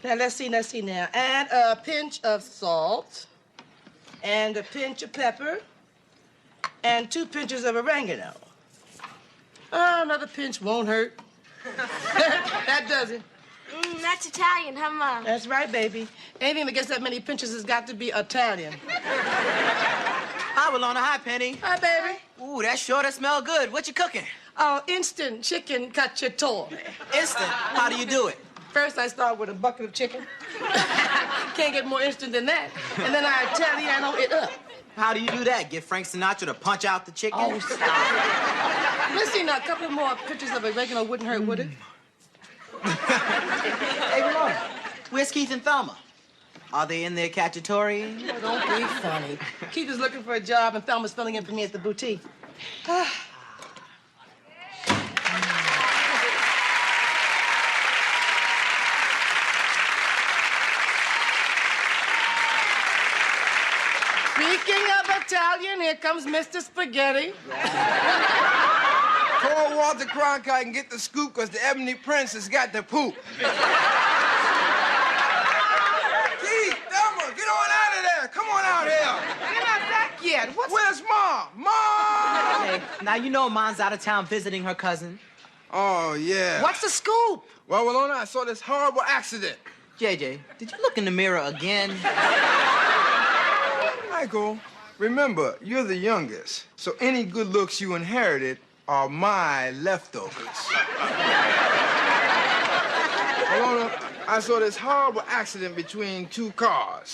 Now, let's see now. Add a pinch of salt and a pinch of pepper and 2 pinches of oregano. Oh, another pinch won't hurt. That does it. That's Italian, huh, Mom? That's right, baby. Anything that gets that many pinches has got to be Italian. Hi, Walona. Hi, Penny. Hi, baby. Ooh, that sure does smell good. What you cooking? Oh, instant chicken cacciatore. Instant. How do you do it? First, I start with a bucket of chicken. Can't get more instant than that. And then I Italiano it up. How do you do that? Get Frank Sinatra to punch out the chicken? Oh, stop. Let's see now, a couple more pinches of oregano wouldn't hurt, would it? Hey, Walona, where's Keith and Thelma? Are they in their cacciatore? Oh, don't be funny. Keith is looking for a job, and Thelma's filling in for me at the boutique. Speaking of Italian, here comes Mr. Spaghetti. Call Walter Cronkite and get the scoop, because the Ebony Prince has got the poop. Keith, Thelma, get on out of there. Come on out here. You're not back yet. Where's Mom? Mom! Hey, now you know Mom's out of town visiting her cousin. Oh, yeah. What's the scoop? Well, Walona, I saw this horrible accident. JJ, did you look in the mirror again? Michael, remember, you're the youngest, so any good looks you inherited are my leftovers. Walona, I saw this horrible accident between 2 cars.